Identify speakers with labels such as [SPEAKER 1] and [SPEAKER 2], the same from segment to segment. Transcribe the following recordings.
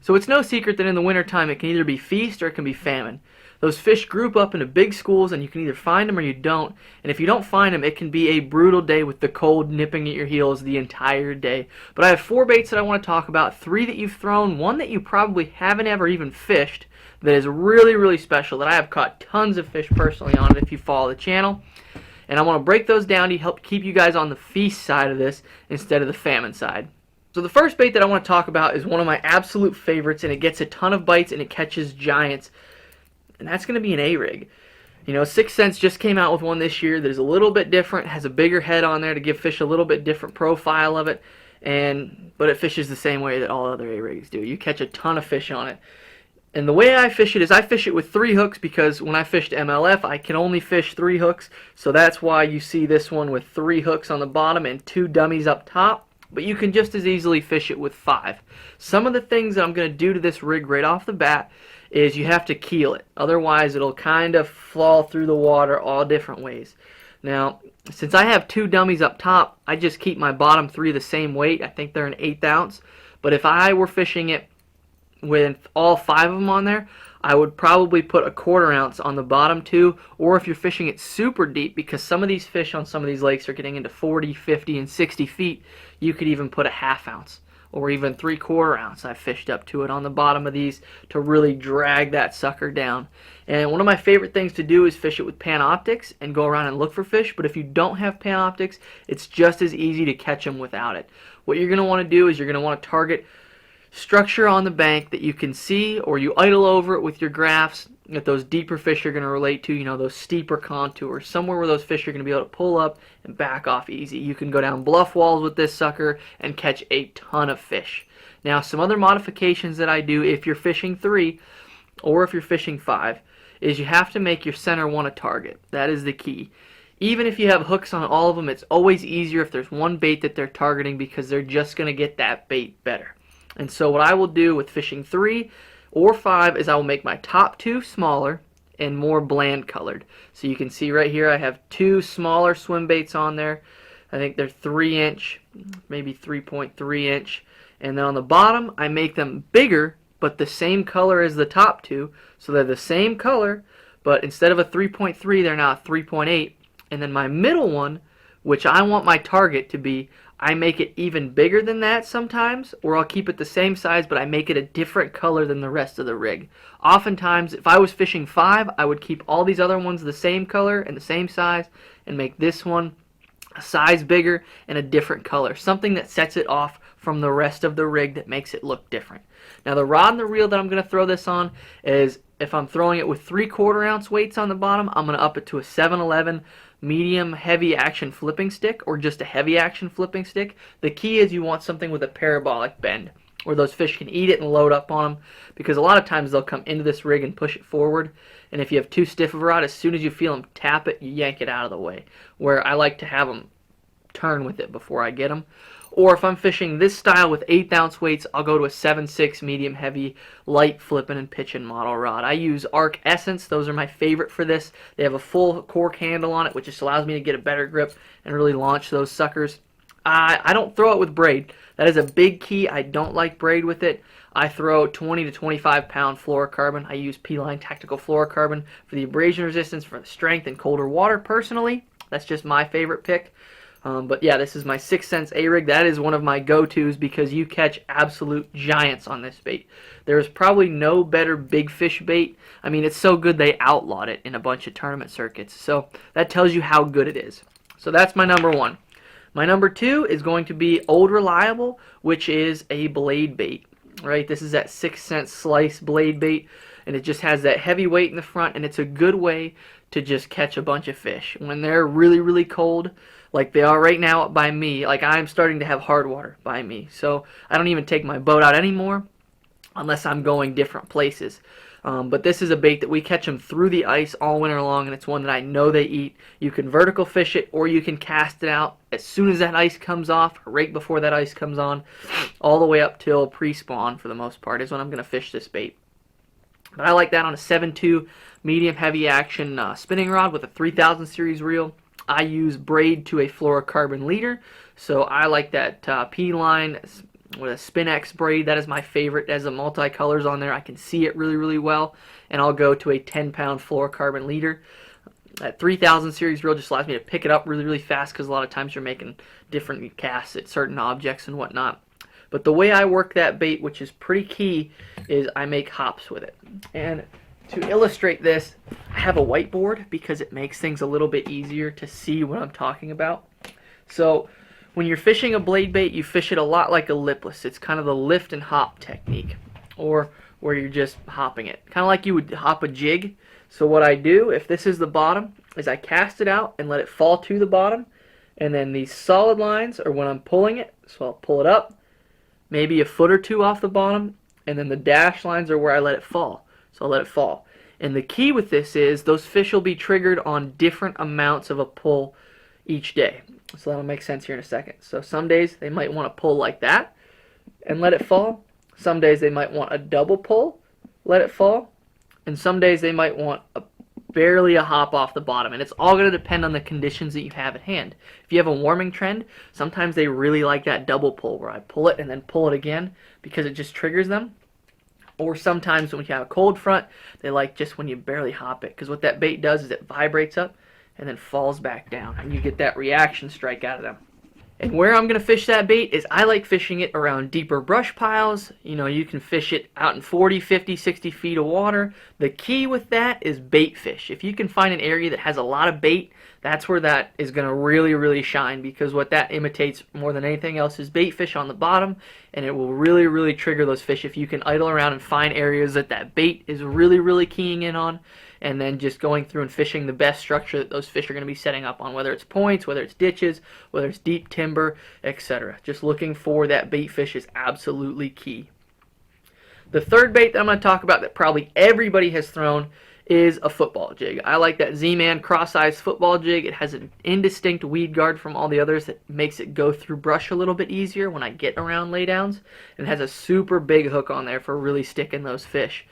[SPEAKER 1] So it's no secret that in the wintertime it can either be feast or it can be famine. Those fish group up into big schools and you can either find them or you don't. And if you don't find them, it can be a brutal day with the cold nipping at your heels the entire day. But I have 4 baits that I want to talk about, 3 that you've thrown, 1 that you probably haven't ever even fished that is really, really special, that I have caught tons of fish personally on it if you follow the channel. And I want to break those down to help keep you guys on the feast side of this instead of the famine side. So the first bait that I want to talk about is one of my absolute favorites, and it gets a ton of bites and it catches giants. And that's going to be an A-rig. You know, 6 Sense just came out with one this year that is a little bit different, has a bigger head on there to give fish a little bit different profile of it, but it fishes the same way that all other A-rigs do. You catch a ton of fish on it. And the way I fish it is I fish it with 3 hooks, because when I fished MLF I can only fish 3 hooks, so that's why you see this one with 3 hooks on the bottom and 2 dummies up top. But you can just as easily fish it with 5. Some of the things that I'm going to do to this rig right off the bat is you have to keel it. Otherwise it'll kind of fall through the water all different ways. Now, since I have 2 dummies up top, I just keep my bottom 3 the same weight. I think they're an 1/8 ounce. But if I were fishing it with all 5 of them on there, I would probably put a 1/4 ounce on the bottom 2, or if you're fishing it super deep, because some of these fish on some of these lakes are getting into 40, 50, and 60 feet, you could even put a 1/2 ounce or even 3/4 ounce. I've fished up to it on the bottom of these to really drag that sucker down. And one of my favorite things to do is fish it with Panoptics and go around and look for fish, but if you don't have Panoptics, it's just as easy to catch them without it. What you're going to want to do is you're going to want to target structure on the bank that you can see, or you idle over it with your graphs that those deeper fish are going to relate to, you know, those steeper contours, somewhere where those fish are going to be able to pull up and back off easy. You can go down bluff walls with this sucker and catch a ton of fish. Now, some other modifications that I do if you're fishing 3 or if you're fishing 5 is you have to make your center one a target. That is the key. Even if you have hooks on all of them, it's always easier if there's one bait that they're targeting, because they're just going to get that bait better. And so what I will do with fishing 3 or 5 is I will make my top 2 smaller and more bland colored. So you can see right here I have 2 smaller swim baits on there. I think they're 3-inch, maybe 3.3-inch. And then on the bottom I make them bigger but the same color as the top 2. So they're the same color, but instead of a 3.3 they're now a 3.8. And then my middle one, which I want my target to be, I make it even bigger than that sometimes, or I'll keep it the same size, but I make it a different color than the rest of the rig. Oftentimes, if I was fishing 5, I would keep all these other ones the same color and the same size, and make this one a size bigger and a different color. Something that sets it off from the rest of the rig that makes it look different. Now, the rod and the reel that I'm going to throw this on is, if I'm throwing it with 3/4 ounce weights on the bottom, I'm going to up it to a 7-11 medium heavy action flipping stick, or just a heavy action flipping stick. The key is you want something with a parabolic bend where those fish can eat it and load up on them, because a lot of times they'll come into this rig and push it forward, and if you have too stiff of a rod, as soon as you feel them tap it, you yank it out of the way, where I like to have them turn with it before I get them. Or if I'm fishing this style with 1/8 ounce weights, I'll go to a 7/6 medium heavy light flipping and pitching model rod. I use Arc Essence. Those are my favorite for this. They have a full cork handle on it, which just allows me to get a better grip and really launch those suckers. I don't throw it with braid. That is a big key. I don't like braid with it. I throw 20 to 25 pound fluorocarbon. I use P-Line Tactical Fluorocarbon for the abrasion resistance, for the strength in colder water personally. That's just my favorite pick. But yeah, this is my 6 Sense A-Rig. That is one of my go-tos because you catch absolute giants on this bait. There's probably no better big fish bait. I mean, it's so good they outlawed it in a bunch of tournament circuits. So that tells you how good it is. So that's my number 1. My number 2 is going to be Old Reliable, which is a blade bait. Right? This is that 6 Sense slice blade bait, and it just has that heavy weight in the front, and it's a good way to just catch a bunch of fish. When they're really, really cold, like they are right now by me, like I'm starting to have hard water by me. So I don't even take my boat out anymore unless I'm going different places. But this is a bait that we catch them through the ice all winter long, and it's one that I know they eat. You can vertical fish it, or you can cast it out as soon as that ice comes off, or right before that ice comes on, all the way up till pre-spawn for the most part is when I'm going to fish this bait. But I like that on a 7.2 medium heavy action spinning rod with a 3000 series reel. I use braid to a fluorocarbon leader, so I like that P-Line with a Spin-X braid. That is my favorite. It has the multicolors on there. I can see it really, really well. And I'll go to a 10-pound fluorocarbon leader. That 3000 series reel just allows me to pick it up really, really fast because a lot of times you're making different casts at certain objects and whatnot. But the way I work that bait, which is pretty key, is I make hops with it. And to illustrate this, I have a whiteboard because it makes things a little bit easier to see what I'm talking about. So when you're fishing a blade bait, you fish it a lot like a lipless. It's kind of the lift and hop technique, or where you're just hopping it. Kind of like you would hop a jig. So what I do, if this is the bottom, is I cast it out and let it fall to the bottom. And then these solid lines are when I'm pulling it. So I'll pull it up, maybe a foot or two off the bottom. And then the dash lines are where I let it fall. So I'll let it fall. And the key with this is those fish will be triggered on different amounts of a pull each day. So that'll make sense here in a second. So some days they might want to pull like that and let it fall. Some days they might want a double pull, let it fall. And some days they might want barely a hop off the bottom. And it's all going to depend on the conditions that you have at hand. If you have a warming trend, sometimes they really like that double pull where I pull it and then pull it again because it just triggers them. Or sometimes when you have a cold front, they like just when you barely hop it. Because what that bait does is it vibrates up and then falls back down. And you get that reaction strike out of them. And where I'm going to fish that bait is I like fishing it around deeper brush piles. You know, you can fish it out in 40, 50, 60 feet of water. The key with that is bait fish. If you can find an area that has a lot of bait, that's where that is going to really, really shine, because what that imitates more than anything else is bait fish on the bottom, and it will really, really trigger those fish if you can idle around and find areas that that bait is really, really keying in on, and then just going through and fishing the best structure that those fish are going to be setting up on, whether it's points, whether it's ditches, whether it's deep timber, etc. Just looking for that bait fish is absolutely key. The third bait that I'm going to talk about that probably everybody has thrown is a football jig. I like that Z-Man cross-eyes football jig. It has an indistinct weed guard from all the others that makes it go through brush a little bit easier when I get around laydowns. And it has a super big hook on there for really sticking those fish.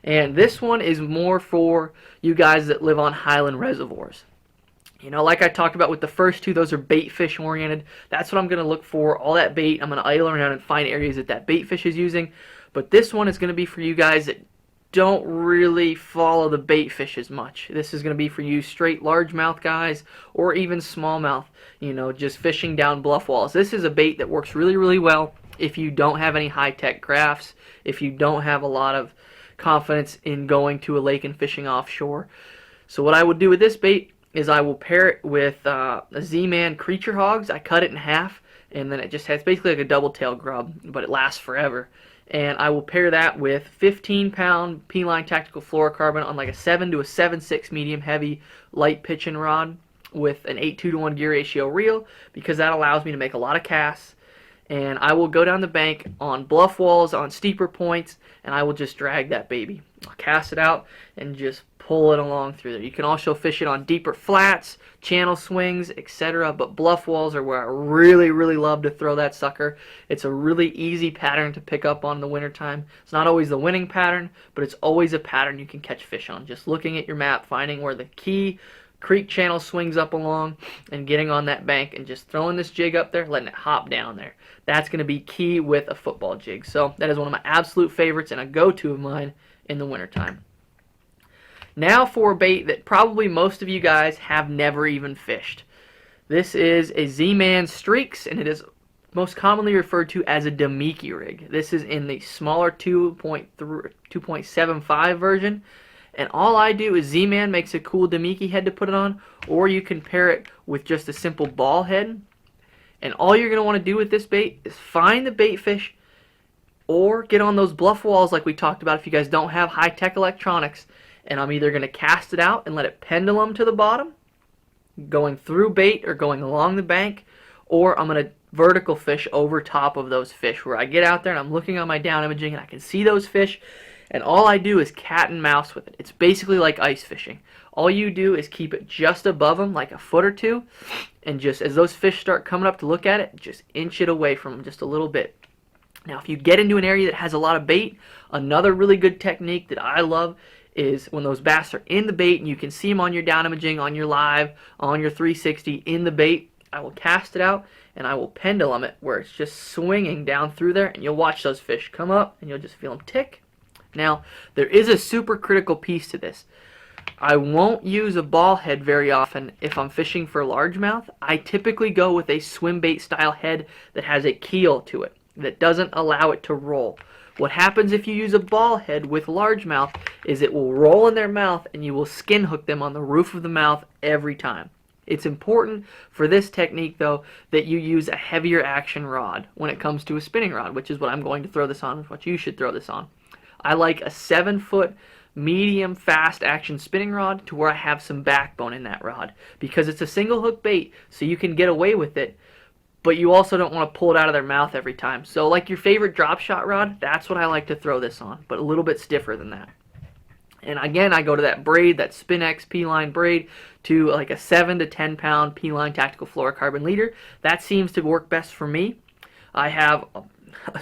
[SPEAKER 1] And this one is more for you guys that live on highland reservoirs. You know, like I talked about with the first two, those are bait fish oriented. That's what I'm going to look for, all that bait. I'm going to idle around and find areas that that bait fish is using. But this one is going to be for you guys that don't really follow the bait fish as much. This is going to be for you straight largemouth guys or even smallmouth, you know, just fishing down bluff walls. This is a bait that works really, really well if you don't have any high-tech crafts, if you don't have a lot of confidence in going to a lake and fishing offshore. So what I would do with this bait is I will pair it with a Z-Man Creature Hogs. I cut it in half, and then it just has basically like a double tail grub, but it lasts forever. And I will pair that with 15-pound P-line tactical fluorocarbon on like a 7 to a 7.6 medium heavy light pitching rod with an 8:2-to-1 gear ratio reel, because that allows me to make a lot of casts. And I will go down the bank on bluff walls, on steeper points, and I will just drag that baby. I'll cast it out and just pull it along through there. You can also fish it on deeper flats, channel swings, etc. But bluff walls are where I really, really love to throw that sucker. It's a really easy pattern to pick up on in the wintertime. It's not always the winning pattern, but it's always a pattern you can catch fish on. Just looking at your map, finding where the key creek channel swings up along, and getting on that bank and just throwing this jig up there, letting it hop down there. That's going to be key with a football jig. So that is one of my absolute favorites and a go-to of mine in the wintertime. Now for a bait that probably most of you guys have never even fished. This is a Z-Man Streaks, and it is most commonly referred to as a Damiki rig. This is in the smaller 2.75 version. And all I do is Z-Man makes a cool Damiki head to put it on, or you can pair it with just a simple ball head. And all you're going to want to do with this bait is find the bait fish, or get on those bluff walls like we talked about if you guys don't have high-tech electronics. And I'm either going to cast it out and let it pendulum to the bottom, going through bait or going along the bank, or I'm going to vertical fish over top of those fish, where I get out there and I'm looking on my down imaging and I can see those fish. And all I do is cat and mouse with it. It's basically like ice fishing. All you do is keep it just above them, like a foot or two, and just as those fish start coming up to look at it, just inch it away from them just a little bit. Now, if you get into an area that has a lot of bait, another really good technique that I love is when those bass are in the bait and you can see them on your down imaging, on your live, on your 360, in the bait, I will cast it out and I will pendulum it where it's just swinging down through there, and you'll watch those fish come up and you'll just feel them tick. Now, there is a super critical piece to this. I won't use a ball head very often if I'm fishing for largemouth. I typically go with a swim bait style head that has a keel to it, that doesn't allow it to roll. What happens if you use a ball head with largemouth is it will roll in their mouth and you will skin hook them on the roof of the mouth every time. It's important for this technique, though, that you use a heavier action rod when it comes to a spinning rod, which is what I'm going to throw this on, what you should throw this on. I like a 7-foot medium fast action spinning rod to where I have some backbone in that rod, because it's a single hook bait, so you can get away with it, but you also don't want to pull it out of their mouth every time. So like your favorite drop shot rod, that's what I like to throw this on, but a little bit stiffer than that. And again, I go to that braid, that SpinX P-line braid, to like a 7 to 10 pound P-line tactical fluorocarbon leader. That seems to work best for me. I have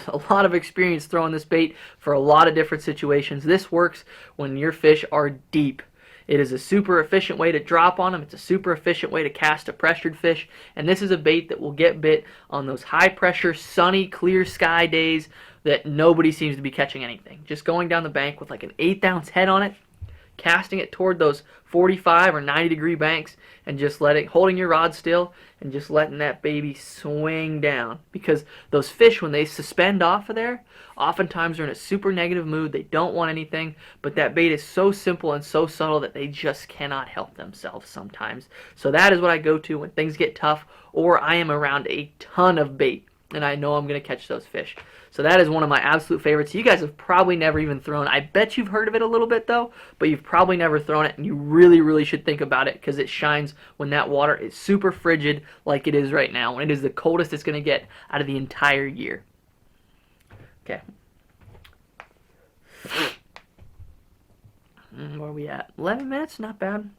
[SPEAKER 1] a lot of experience throwing this bait for a lot of different situations. This works when your fish are deep. It is a super efficient way to drop on them. It's a super efficient way to cast a pressured fish. And this is a bait that will get bit on those high pressure, sunny, clear sky days that nobody seems to be catching anything. Just going down the bank with like an 1/8 ounce head on it, casting it toward those 45 or 90 degree banks, and just holding your rod still and just letting that baby swing down. Because those fish, when they suspend off of there, oftentimes they're in a super negative mood. They don't want anything, but that bait is so simple and so subtle that they just cannot help themselves sometimes. So that is what I go to when things get tough, or I am around a ton of bait and I know I'm going to catch those fish. So that is one of my absolute favorites. You guys have probably never even thrown. I bet you've heard of it a little bit though, but you've probably never thrown it, and you really, really should think about it, because it shines when that water is super frigid like it is right now, when it is the coldest it's going to get out of the entire year. Okay. Where are we at? 11 minutes? Not bad.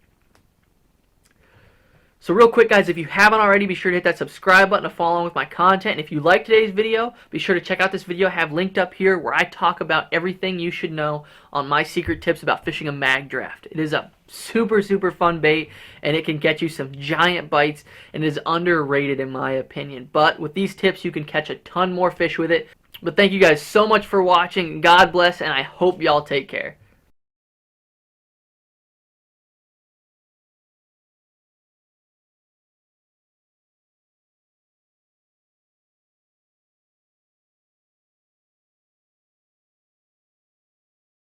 [SPEAKER 1] So real quick, guys, if you haven't already, be sure to hit that subscribe button to follow along with my content. And if you like today's video, be sure to check out this video I have linked up here, where I talk about everything you should know on my secret tips about fishing a mag draft. It is a super, super fun bait, and it can get you some giant bites, and it is underrated in my opinion. But with these tips, you can catch a ton more fish with it. But thank you guys so much for watching. God bless, and I hope y'all take care.